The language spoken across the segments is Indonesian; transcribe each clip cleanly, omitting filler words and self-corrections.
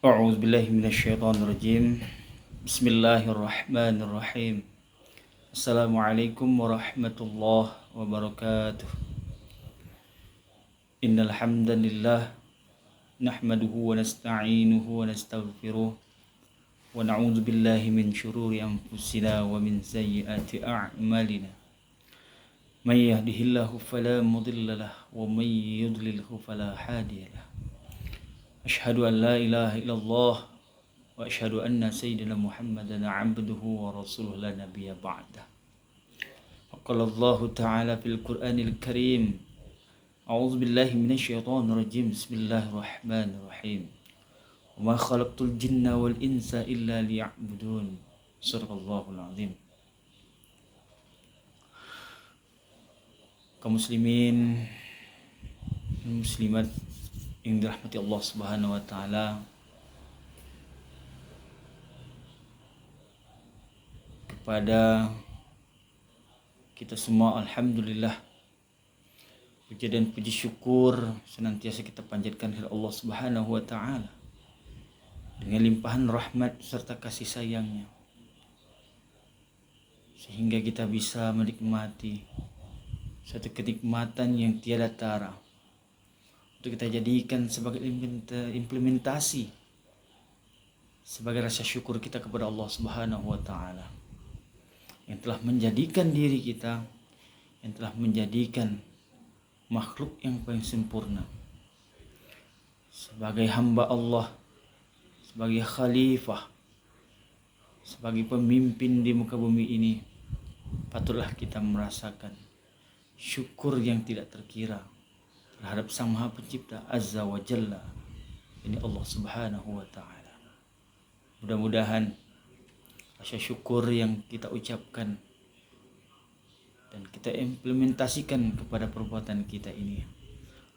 A'udzu billahi minasyaitonir rajim. Bismillahirrahmanirrahim. Assalamualaikum warahmatullahi wabarakatuh. Innal hamdalillah nahmaduhu wa nasta'inuhu wa nastaghfiruh wa na'udzu billahi min syururi anfusina wa min sayyiati a'malina. May yahdihillahu fala mudilla lahu wa may yudlilhu fala hadiya lahu. Asyhadu an la ilaha illallah wa asyhadu anna sayyidina Muhammadan abduhu wa rasuluhu la nabiyya ba'dah. Qala Allah ta'ala fil Qur'anil Karim. A'udzu billahi minasyaitonir rajim. Bismillahirrahmanirrahim. Wa ma khalaqtul jinna wal insa illa liya'budun. Shadaqallahul azim. Kaum muslimin dan muslimat yang dirahmati Allah Subhanahu wa taala, kepada kita semua alhamdulillah, puji dan puji syukur senantiasa kita panjatkan kepada Allah Subhanahu wa taala dengan limpahan rahmat serta kasih sayangnya, sehingga kita bisa menikmati satu kenikmatan yang tiada tara untuk kita jadikan sebagai implementasi, sebagai rasa syukur kita kepada Allah Subhanahu wa taala yang telah menjadikan diri kita, yang telah menjadikan makhluk yang paling sempurna sebagai hamba Allah, sebagai khalifah, sebagai pemimpin di muka bumi ini. Patutlah kita merasakan syukur yang tidak terkira terhadap Sang Maha Pencipta Azza wa Jalla, ini Allah Subhanahu wa taala. Mudah-mudahan rasa syukur yang kita ucapkan dan kita implementasikan kepada perbuatan kita ini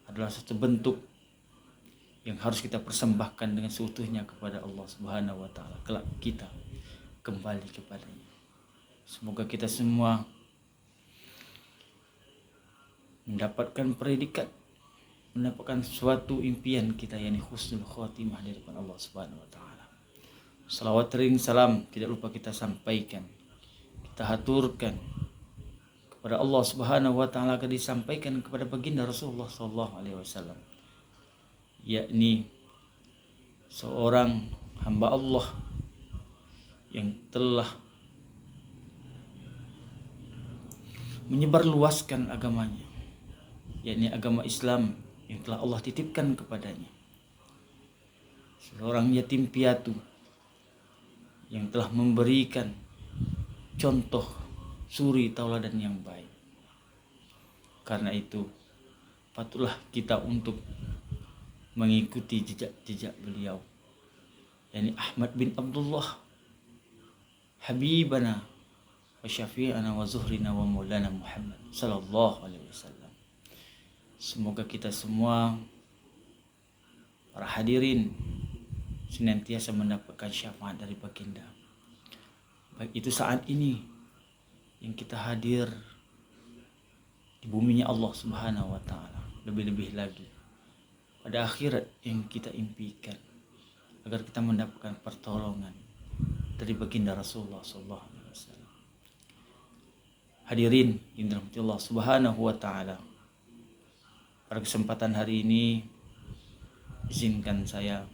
adalah satu bentuk yang harus kita persembahkan dengan seutuhnya kepada Allah Subhanahu wa taala kelak kita kembali kepadanya. Semoga kita semua mendapatkan predikat, mendapatkan suatu impian kita, yakni husnul khotimah di depan Allah Subhanahu wa taala. Salawat ring salam tidak lupa kita sampaikan, kita haturkan kepada Allah Subhanahu wa taala, akan disampaikan kepada baginda Rasulullah sallallahu alaihi wasallam, yakni seorang hamba Allah yang telah menyebarluaskan agamanya, yakni agama Islam yang telah Allah titipkan kepadanya. Seorang yatim piatu yang telah memberikan contoh suri tauladan yang baik. Karena itu patutlah kita untuk mengikuti jejak-jejak beliau, yakni Ahmad bin Abdullah, habibana wa syafi'ana wa zuhrina wa maulana Muhammad sallallahu alaihi wasallam. Semoga kita semua, para hadirin, senantiasa mendapatkan syafaat dari baginda, baik itu saat ini yang kita hadir di buminya Allah Subhanahu wa taala, lebih-lebih lagi pada akhirat yang kita impikan, agar kita mendapatkan pertolongan dari baginda Rasulullah sallallahu alaihi wasallam. Hadirin yang dirahmati Allah Subhanahu wa taala, pada kesempatan hari ini izinkan saya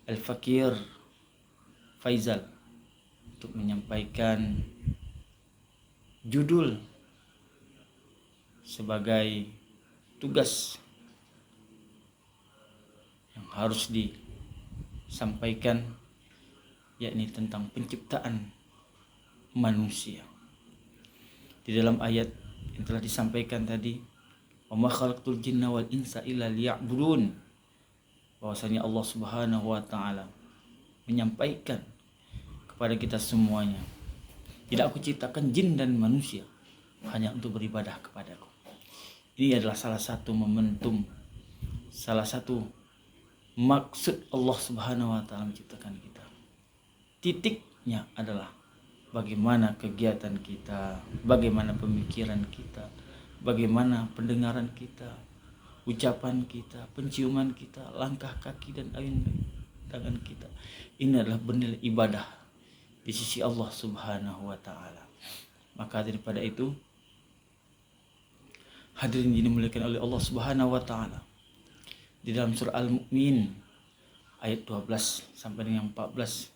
Al-Fakir Faizal untuk menyampaikan judul sebagai tugas yang harus disampaikan, yakni tentang penciptaan manusia. Di dalam ayat yang telah disampaikan tadi, wa ma khalaqtul jinna wal insa illa liya'budun, bahwasanya Allah Subhanahu wa taala menyampaikan kepada kita semuanya, tidak aku ciptakan jin dan manusia hanya untuk beribadah kepadaku. Ini adalah salah satu momentum, salah satu maksud Allah Subhanahu wa taala menciptakan kita. Titiknya adalah bagaimana kegiatan kita, bagaimana pemikiran kita, bagaimana pendengaran kita, ucapan kita, penciuman kita, langkah kaki dan ayun tangan kita, ini adalah bernilai ibadah di sisi Allah Subhanahu wa taala. Maka daripada itu, hadirin yang dimuliakan oleh Allah Subhanahu wa taala, di dalam surah Al-Mu'min ayat 12 sampai dengan 14,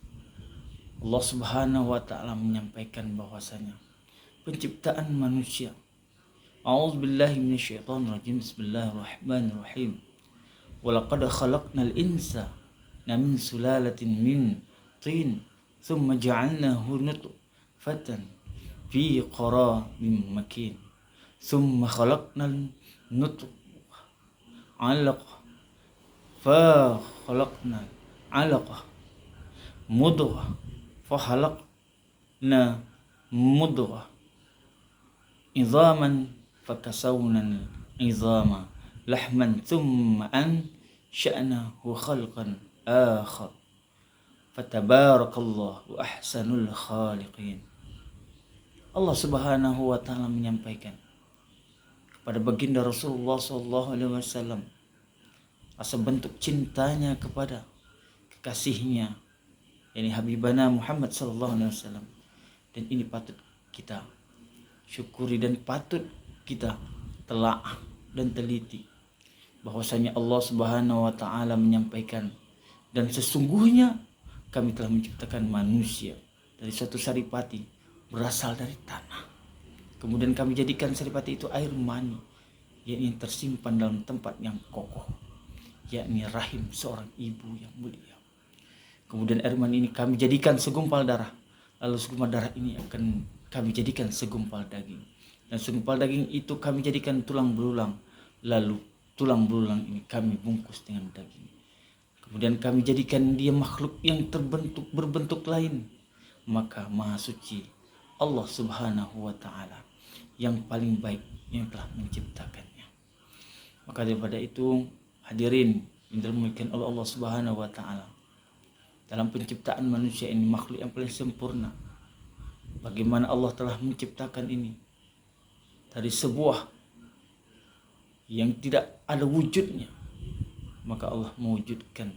Allah Subhanahu wa taala menyampaikan bahwasanya penciptaan manusia. A'udzubillahi minasyaitonirrajim. Bismillahirrahmanirrahim. Walaqad khalaqnal insana min sulalatin min tin, thumma ja'alnahu nutfatan fi qararin makin. Thumma khalaqnal nutfata 'alaqah fa khalaqnal 'alaqah mudghah fa khalaqna mudghah idhaman fakasawna idhama lahman thumma ansha'nahu khalqan akhar fatabarakallahu ahsanul khaliqin. Allah Subhanahu wa taala menyampaikan kepada baginda Rasulullah sallallahu alaihi wasallam rasa bentuk cintanya kepada kekasihnya, yakni Habibana Muhammad sallallahu alaihi wasallam. Dan ini patut kita syukuri dan patut kita telaah dan teliti bahwasanya Allah Subhanahu wa taala menyampaikan, dan sesungguhnya kami telah menciptakan manusia dari suatu saripati berasal dari tanah. Kemudian kami jadikan saripati itu air mani, yakni tersimpan dalam tempat yang kokoh, yakni rahim seorang ibu yang mulia. Kemudian air mani ini kami jadikan segumpal darah, lalu segumpal darah ini akan kami jadikan segumpal daging, dan segumpal daging itu kami jadikan tulang belulang, lalu tulang belulang ini kami bungkus dengan daging. Kemudian kami jadikan dia makhluk yang berbentuk lain. Maka maha suci Allah Subhanahu wa taala yang paling baik yang telah menciptakannya. Maka daripada itu, hadirin yang dimuliakan oleh Allah Subhanahu wa taala, dalam penciptaan manusia ini, makhluk yang paling sempurna, bagaimana Allah telah menciptakan ini dari sebuah yang tidak ada wujudnya, maka Allah mewujudkan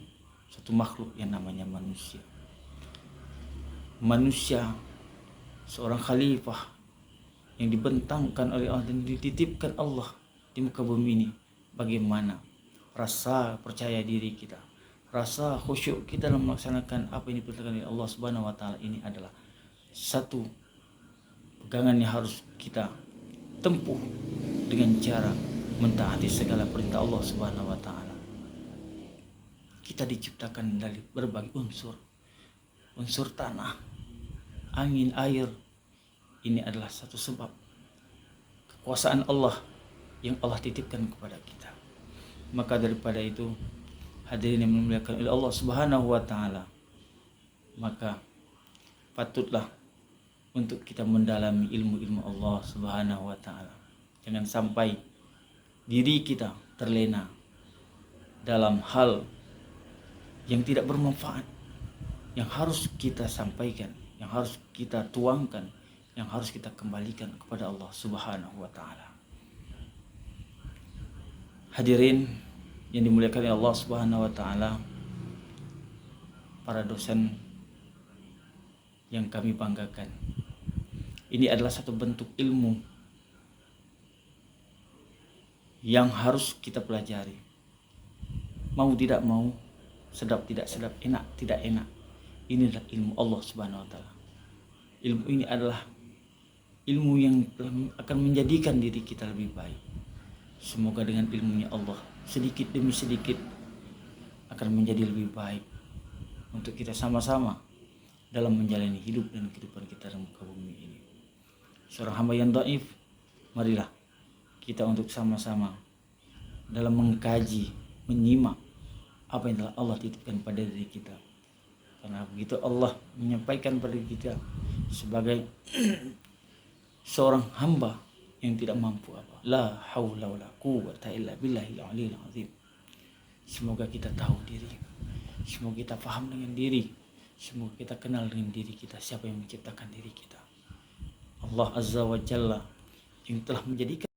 satu makhluk yang namanya manusia. Manusia seorang khalifah yang dibentangkan oleh Allah dan dititipkan Allah di muka bumi ini. Bagaimana rasa percaya diri kita, rasa khusyuk kita dalam melaksanakan apa yang diperintahkan oleh Allah Subhanahu wa taala ini adalah satu pegangan yang harus kita tempuh dengan cara mentaati segala perintah Allah Subhanahu wa taala. Kita diciptakan dari berbagai unsur tanah, angin, air. Ini adalah satu sebab kekuasaan Allah yang Allah titipkan kepada kita. Maka daripada itu, hadirin yang dimuliakan oleh Allah Subhanahu wa taala, maka patutlah untuk kita mendalami ilmu-ilmu Allah Subhanahu wa taala. Jangan sampai diri kita terlena dalam hal yang tidak bermanfaat, yang harus kita sampaikan, yang harus kita tuangkan, yang harus kita kembalikan kepada Allah Subhanahu wa taala. Hadirin yang dimuliakan oleh Allah Subhanahu wa taala, para dosen yang kami banggakan, ini adalah satu bentuk ilmu yang harus kita pelajari. Mau tidak mau, sedap tidak sedap, enak tidak enak, ini adalah ilmu Allah Subhanahu wa taala. Ilmu ini adalah ilmu yang akan menjadikan diri kita lebih baik. Semoga dengan ilmunya Allah, sedikit demi sedikit akan menjadi lebih baik untuk kita sama-sama dalam menjalani hidup dan kehidupan kita di muka bumi ini. Seorang hamba yang dhaif, marilah kita untuk sama-sama dalam mengkaji, menyimak apa yang telah Allah titipkan pada diri kita. Karena begitu Allah menyampaikan pada kita sebagai seorang hamba yang tidak mampu apa. La haula wala quwwata illa billahil aliyil azim. Semoga kita tahu diri. Semoga kita paham dengan diri. Semoga kita kenal dengan diri kita, siapa yang menciptakan diri kita. Allah Azza wa Jalla yang telah menjadikan